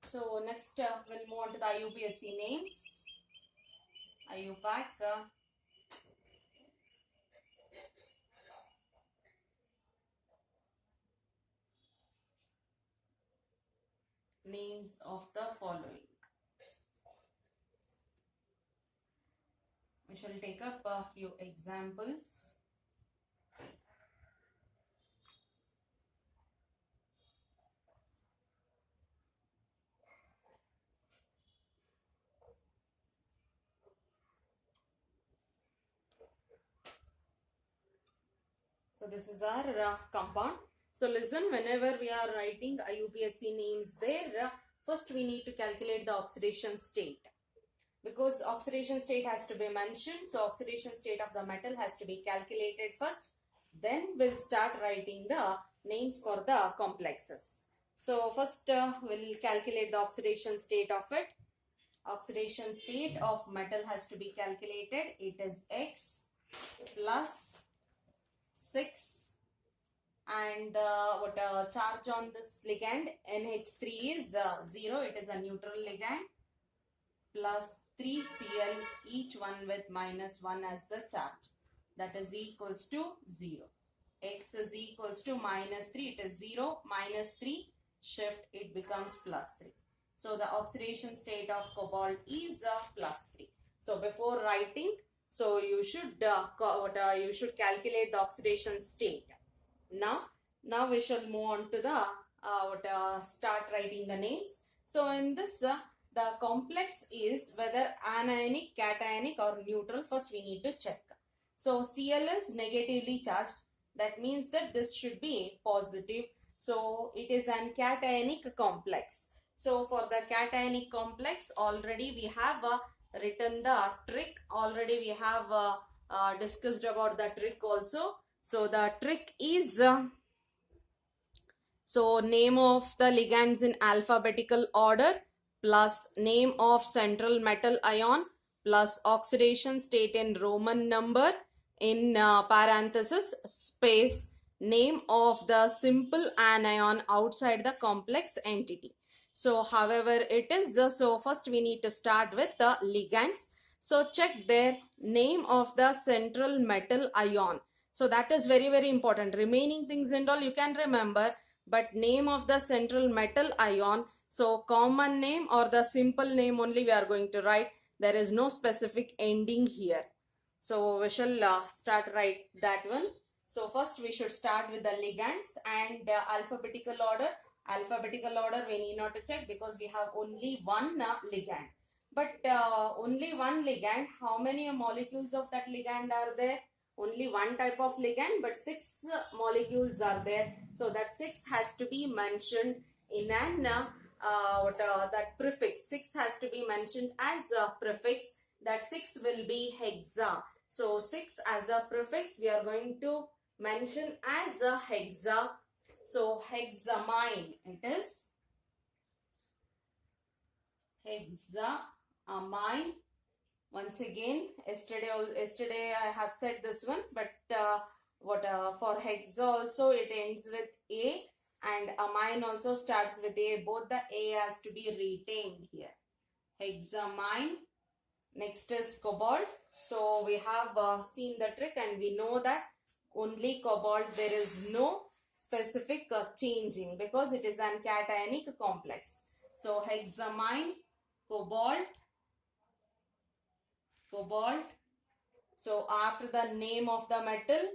So next we'll move on to the IUPAC names. IUPAC. Names of the following. We shall take up a few examples. So this is our compound. So listen, whenever we are writing IUPAC names there, first we need to calculate the oxidation state. Because oxidation state has to be mentioned, so oxidation state of the metal has to be calculated first. Then we'll start writing the names for the complexes. So first we'll calculate the oxidation state of it. Oxidation state of metal has to be calculated. It is X plus 6 and what charge on this ligand NH3 is 0. It is a neutral ligand, plus 3Cl, each one with minus 1 as the charge. That is equals to 0. X is equals to minus 3. It is 0 minus 3. Shift, it becomes plus 3. So the oxidation state of cobalt is plus 3. So before writing, so you should calculate the oxidation state. Now we shall move on to the start writing the names. So in this the complex is whether anionic, cationic or neutral. First we need to check. So Cl is negatively charged. That means that this should be positive. So it is an cationic complex. So for the cationic complex, already we have written the trick. Already we have discussed about the trick also. So the trick is so name of the ligands in alphabetical order plus name of central metal ion plus oxidation state in Roman number in parenthesis space name of the simple anion outside the complex entity. So however it is, so first we need to start with the ligands. So check their name of the central metal ion. So that is very, very important. Remaining things and all you can remember, but name of the central metal ion, so common name or the simple name only we are going to write. There is no specific ending here. So we shall start write that one. So first we should start with the ligands and alphabetical order. Alphabetical order we need not to check because we have only one ligand. But only one ligand, how many molecules of that ligand are there? Only one type of ligand, but 6 molecules are there. So that 6 has to be mentioned in an that prefix. 6 has to be mentioned as a prefix. That 6 will be hexa. So 6 as a prefix we are going to mention as a hexa. So hexamine, it is hexamine. Once again, yesterday I have said this one, but for hexa also it ends with A and amine also starts with A. Both the A has to be retained here. Hexamine. Next is cobalt. So we have seen the trick and we know that only cobalt, there is no specific changing because it is an cationic complex. So hexamine, cobalt. So after the name of the metal,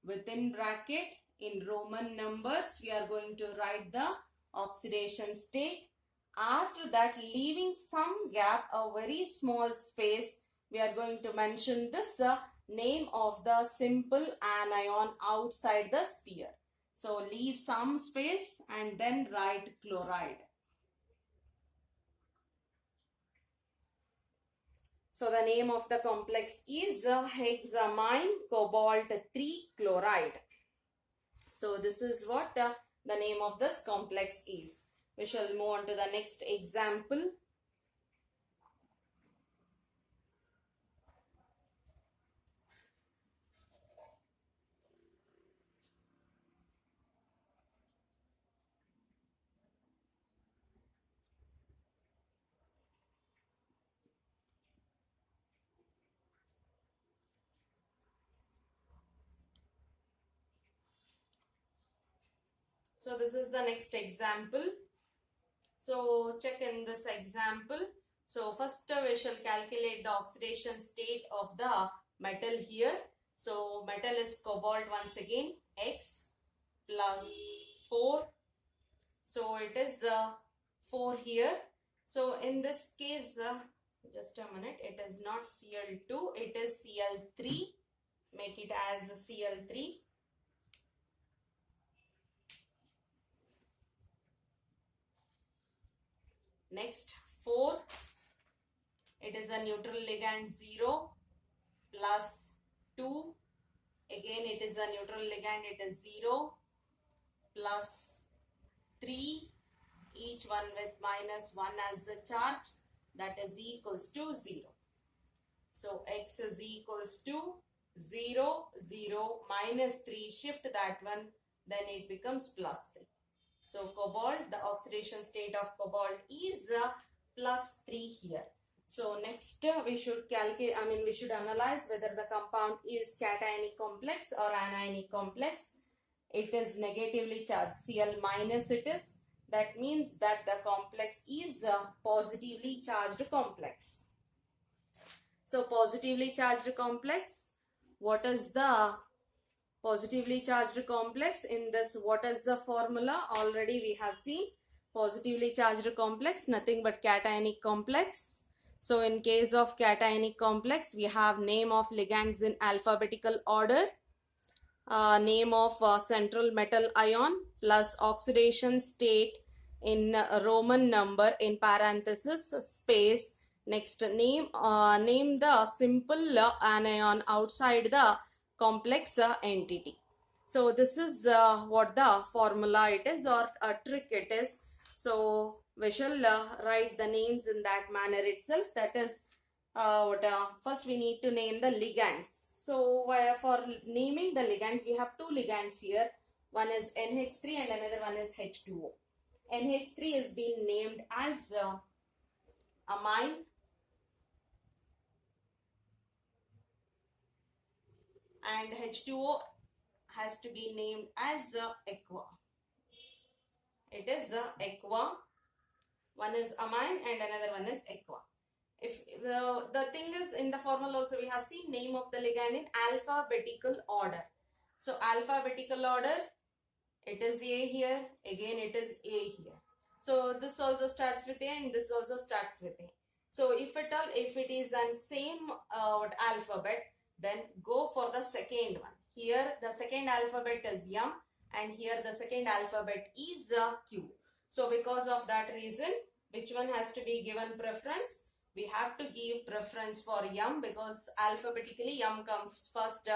within bracket in Roman numbers we are going to write the oxidation state. After that, leaving some gap, a very small space, we are going to mention this name of the simple anion outside the sphere. So leave some space and then write chloride. So the name of the complex is hexamine cobalt 3 chloride. So this is what the name of this complex is. We shall move on to the next example. So this is the next example. So check in this example. So first we shall calculate the oxidation state of the metal here. So metal is cobalt once again, X plus 4. So it is 4 here. So in this case, just a minute, it is not Cl2, it is Cl3. Make it as Cl3. Next 4, it is a neutral ligand 0 plus 2. Again it is a neutral ligand, it is 0 plus 3, each one with minus 1 as the charge, that is equals to 0. So X is equals to 0, 0, minus 3, shift that one, then it becomes plus 3. So cobalt, the oxidation state of cobalt is plus 3 here. So next we should we should analyze whether the compound is cationic complex or anionic complex. It is negatively charged, Cl minus it is. That means that the complex is a positively charged complex. So positively charged complex, what is the positively charged complex? In this, what is the formula? Already we have seen positively charged complex, nothing but cationic complex. So in case of cationic complex, we have name of ligands in alphabetical order, name of central metal ion plus oxidation state in Roman number in parenthesis space. Next name the simple anion outside the complex entity. So this is what the formula it is, or a trick it is. So we shall write the names in that manner itself. That is first we need to name the ligands. So for naming the ligands, we have two ligands here. One is NH3 and another one is H2O. NH3 is being named as amine, and H2O has to be named as aqua. It is aqua. One is amine and another one is aqua. If the thing is, in the formula also we have seen name of the ligand in alphabetical order. So alphabetical order, it is A here, again it is A here. So this also starts with A and this also starts with A. So if it is an same alphabet, then go for the second one. Here the second alphabet is M and here the second alphabet is Q. So because of that reason, which one has to be given preference? We have to give preference for M because alphabetically M comes first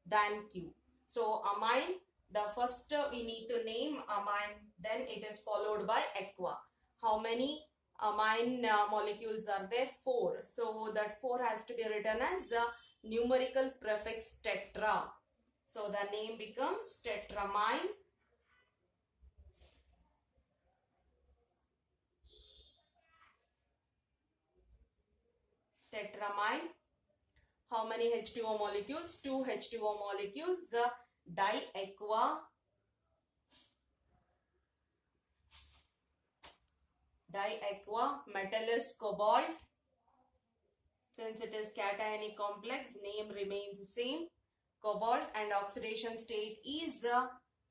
than Q. So amine, the first we need to name amine, then it is followed by aqua. How many amine molecules are there? 4. So that 4 has to be written as numerical prefix tetra. So the name becomes tetramine. Tetramine. How many H2O molecules? 2 H2O molecules. Diaqua. Diaqua. Metal is cobalt. Since it is cationic complex, name remains the same. Cobalt, and oxidation state is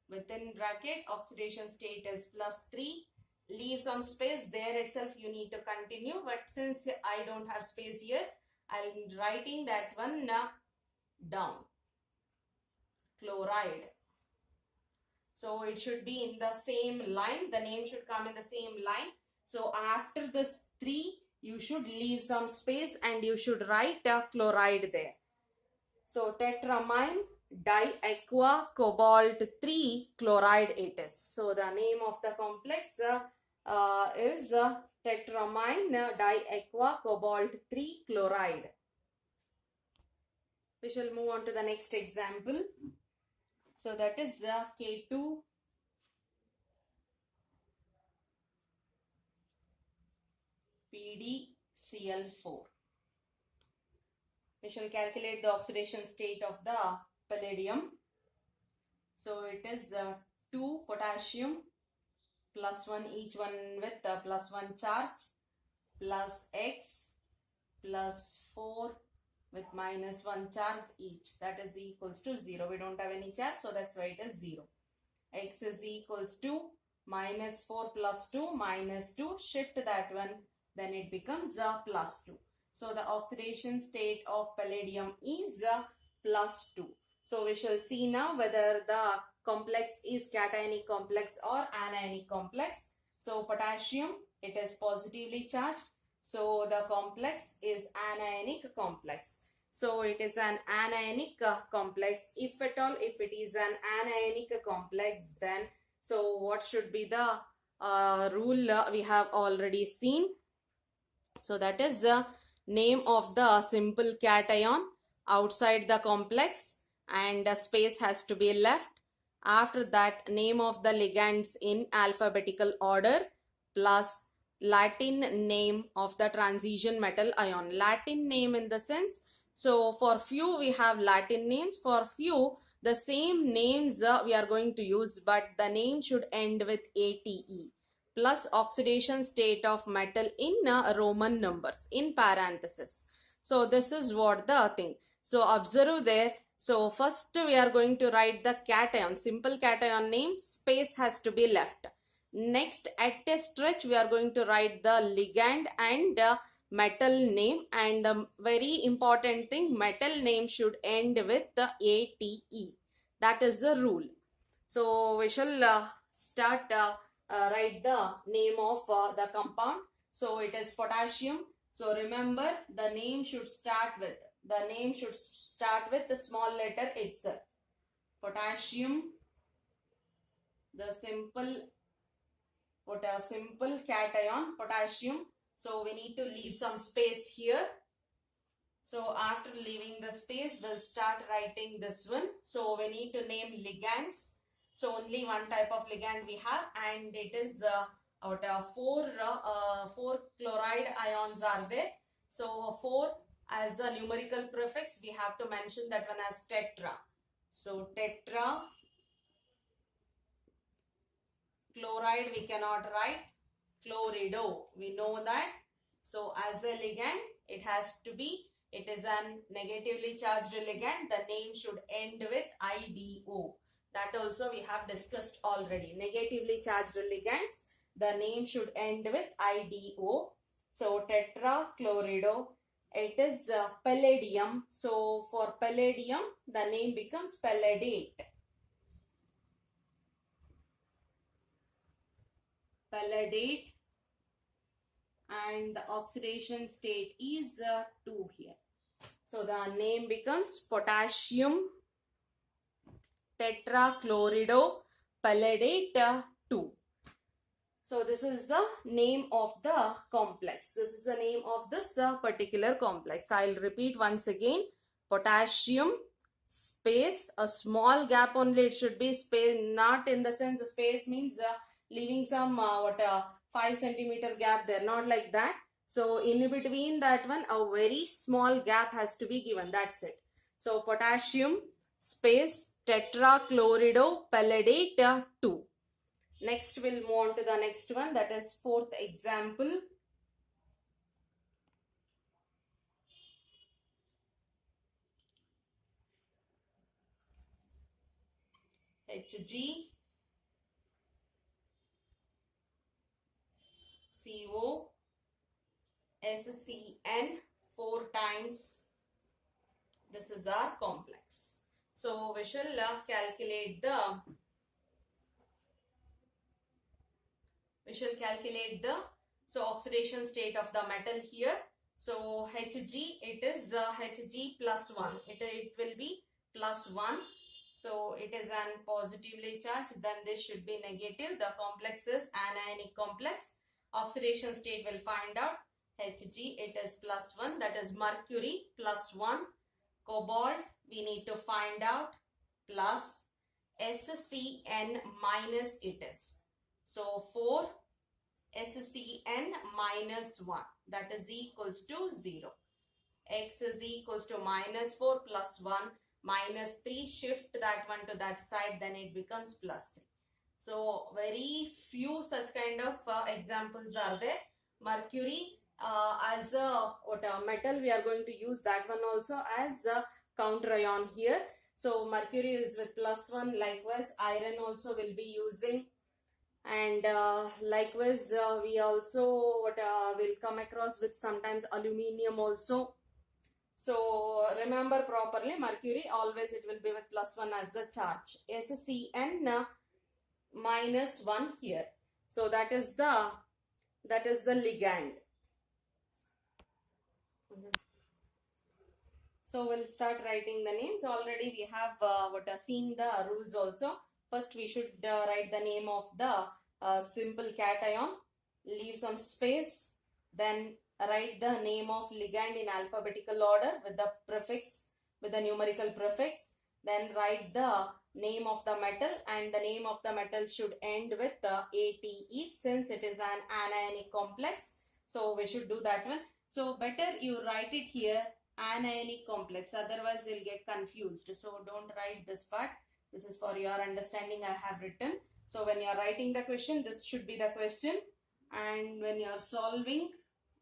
within bracket. Oxidation state is +3. Leave some space there itself, you need to continue, but since I don't have space here, I'm writing that one down. Chloride. So it should be in the same line, the name should come in the same line. So after this 3, you should leave some space and you should write chloride there. So tetramine diaqua cobalt 3 chloride it is. So the name of the complex is tetramine diaqua cobalt 3 chloride. We shall move on to the next example. So that is K2 PdCl4. We shall calculate the oxidation state of the palladium. So it is 2 potassium plus 1, each one with plus 1 charge, plus X plus 4 with minus 1 charge each, that is equals to 0. We don't have any charge, so that's why it is 0. X is equals to minus 4 plus 2 minus 2, shift that one, then it becomes plus 2. So the oxidation state of palladium is plus 2. So we shall see now whether the complex is cationic complex or anionic complex. So potassium, it is positively charged. So the complex is anionic complex. So it is an anionic complex. If at all, if it is an anionic complex, then so what should be the rule we have already seen. So that is the name of the simple cation outside the complex, and a space has to be left. After that, name of the ligands in alphabetical order plus Latin name of the transition metal ion. Latin name in the sense, so for few we have Latin names, for few the same names we are going to use, but the name should end with ATE, plus oxidation state of metal in Roman numbers in parenthesis. So this is what the thing. So observe there. So first we are going to write the cation, simple cation name, space has to be left. Next, at a stretch we are going to write the ligand and metal name, and the very important thing, metal name should end with the ATE. That is the rule. So we shall start write the name of the compound. So it is potassium. So remember, the name should start with the small letter itself. Potassium, the simple cation, potassium. So we need to leave some space here. So after leaving the space, we'll start writing this one. So we need to name ligands. So only one type of ligand we have, and it is four chloride ions are there. So 4 as a numerical prefix, we have to mention that one as tetra. So tetra. Chloride we cannot write. Chlorido, we know that. So as a ligand, it has to be, it is a negatively charged ligand. The name should end with IDO. That also we have discussed already. Negatively charged ligands, the name should end with IDO. So tetrachlorido, it is palladium. So for palladium, the name becomes palladate. Palladate, and the oxidation state is 2 here. So the name becomes potassium tetrachlorido palladate 2. So this is the name of the complex. This is the name of this particular complex. I'll repeat once again. Potassium, space, a small gap only, it should be space, not in the sense space means leaving some 5 centimeter gap there, not like that. So in between that one, a very small gap has to be given, that's it. So potassium, space, tetrachlorido palladate 2. Next we'll move on to the next one, that is fourth example. Hg, CO, SCN 4 times. This is our complex. So we shall calculate the oxidation state of the metal here. So Hg, it is Hg plus 1. It will be plus 1. So it is an positively charged, then this should be negative. The complex is anionic complex. Oxidation state will find out. Hg, it is plus 1, that is mercury plus 1. Cobalt, we need to find out, plus SCN minus it is. So 4 SCN minus 1, that is equals to 0. X is equals to minus 4 plus 1 minus 3, shift that one to that side, then it becomes plus 3. So very few such kind of examples are there. Mercury as a metal, we are going to use that one also as a counter ion here. So mercury is with +1. Likewise, iron also will be using, and likewise we also will come across with sometimes aluminium also. So remember properly, mercury always it will be with +1 as the charge. SCN -1 here. So that is the ligand. So we'll start writing the names. Already we have seen the rules also. First we should write the name of the simple cation, leave some space, then write the name of ligand in alphabetical order with the prefix, with the numerical prefix. Then write the name of the metal, and the name of the metal should end with ATE since it is an anionic complex. So we should do that one. So better you write it here anionic complex, otherwise you'll get confused. So don't write this part. This is for your understanding I have written. So when you are writing the question, this should be the question, and when you are solving,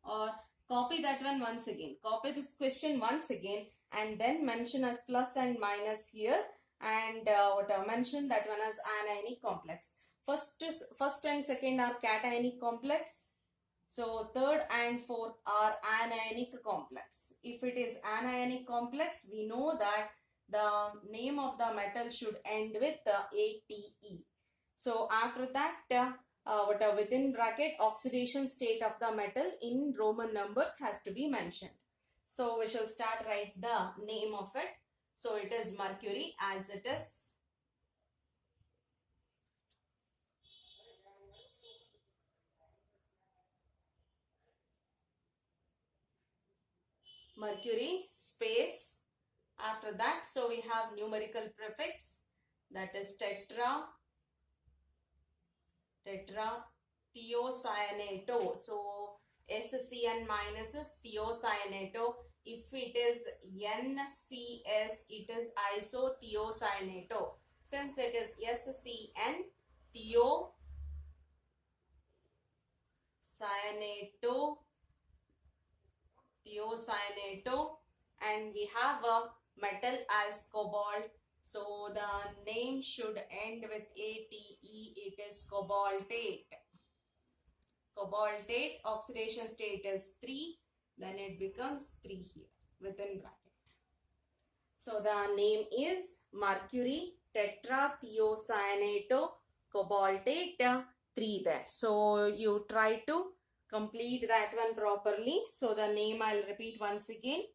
or copy that one once again, copy this question once again, and then mention as plus and minus here, and mention that one as anionic complex. First and second are cationic complex. So third and fourth are anionic complex. If it is anionic complex, we know that the name of the metal should end with ATE. So after that, within bracket, oxidation state of the metal in Roman numbers has to be mentioned. So we shall start write the name of it. So it is mercury as it is. Mercury space. After that, so we have numerical prefix, that is tetra thiocyanato. So SCN minus is thiocyanato. If it is NCS, it is isothiocyanato. Since it is SCN thiocyanato, and we have a metal as cobalt. So the name should end with ATE. It is cobaltate. Cobaltate, oxidation state is 3. Then it becomes 3 here within bracket. So the name is mercury tetrathiocyanato cobaltate 3 there. So you try to complete that one properly. So the name I'll repeat once again.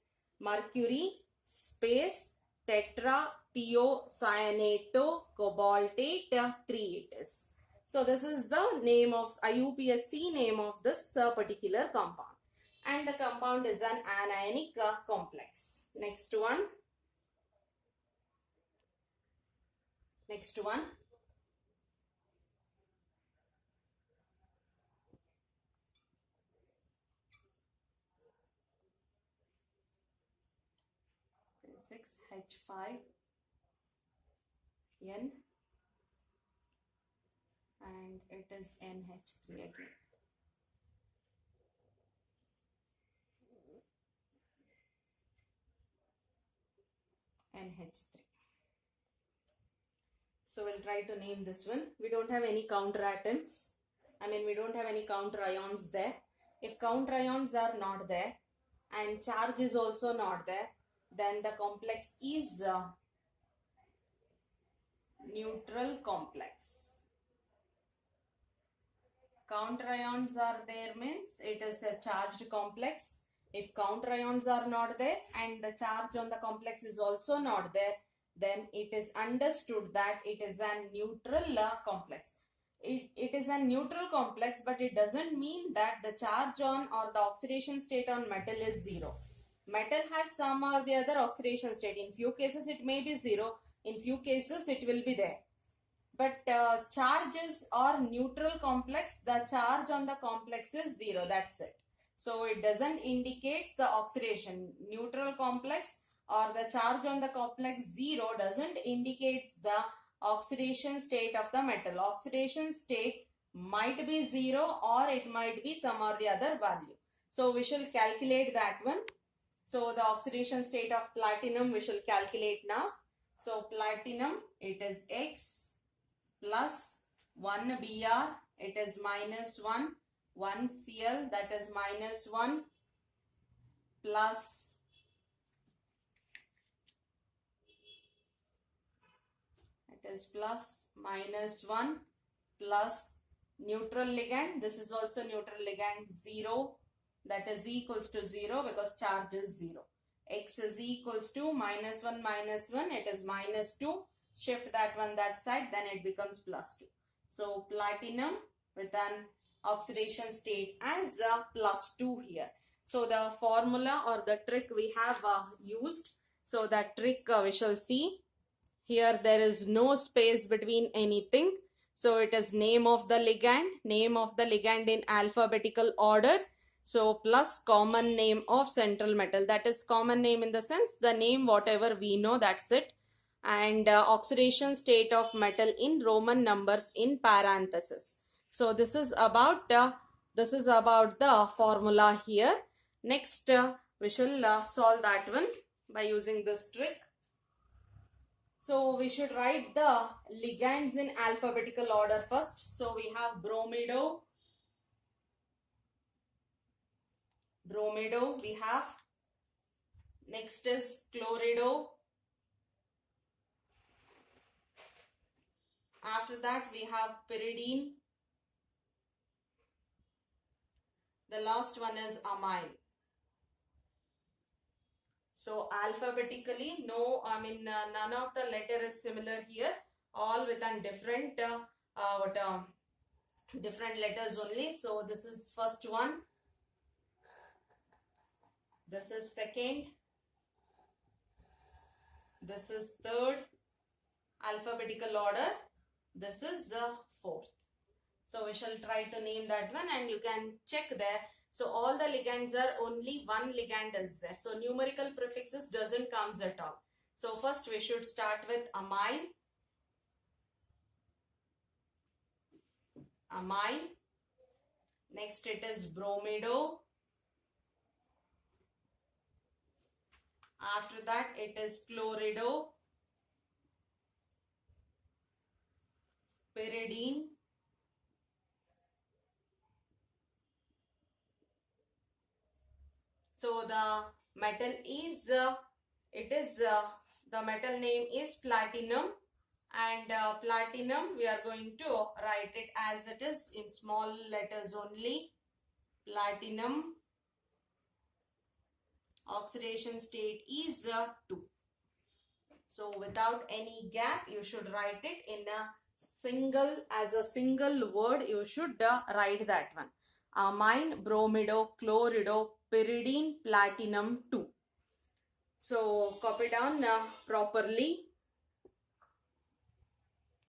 Mercury space tetrathiocyanato cobaltate 3 it is. So this is the name of IUPAC name of this particular compound. And the compound is an anionic complex. Next one. Next one. H5N, and it is NH3 again. NH3. So we'll try to name this one. We don't have any counter atoms. We don't have any counter ions there. If counter ions are not there and charge is also not there, then the complex is neutral complex. Counter ions are there means it is a charged complex. If counter ions are not there and the charge on the complex is also not there, then it is understood that it is a neutral complex. It is a neutral complex, but it doesn't mean that the charge on or the oxidation state on metal is 0. Metal has some or the other oxidation state. In few cases it may be 0. In few cases it will be there. But charges or neutral complex, the charge on the complex is 0. That's it. So it doesn't indicate the oxidation. Neutral complex or the charge on the complex 0 doesn't indicate the oxidation state of the metal. Oxidation state might be 0 or it might be some or the other value. So we shall calculate that one. So the oxidation state of platinum we shall calculate now. So platinum, it is X plus 1 Br, it is minus 1, 1 Cl, that is minus 1, plus it is plus minus 1 plus neutral ligand, this is also neutral ligand 0, that is equals to 0 because charge is 0. X is equals to minus 1 minus 1, it is minus 2. Shift that one that side, then it becomes plus 2. So platinum with an oxidation state as plus 2 here. So the formula or the trick we have used. So that trick we shall see. Here there is no space between anything. So it is name of the ligand in alphabetical order. So plus common name of central metal, that is common name in the sense the name whatever we know, that's it. And oxidation state of metal in Roman numbers in parenthesis. So this is about the formula here. Next we shall solve that one by using this trick. So we should write the ligands in alphabetical order first. So we have bromido we have. Next is chlorido. After that we have pyridine. The last one is amine. So alphabetically, none of the letter is similar here. All with a different different letters only. So this is first one. This is second. This is third. Alphabetical order. This is fourth. So we shall try to name that one and you can check there. So all the ligands are only one ligand is there. So numerical prefixes doesn't comes at all. So first we should start with amine. Amine. Next it is bromido. After that it is chlorido, pyridine, so the metal is the metal name is platinum, and platinum we are going to write it as it is in small letters only. Platinum. Oxidation state is 2. So without any gap you should write it in as a single word. You should write that one. Amine, bromido, chlorido, pyridine, platinum 2. So copy down properly.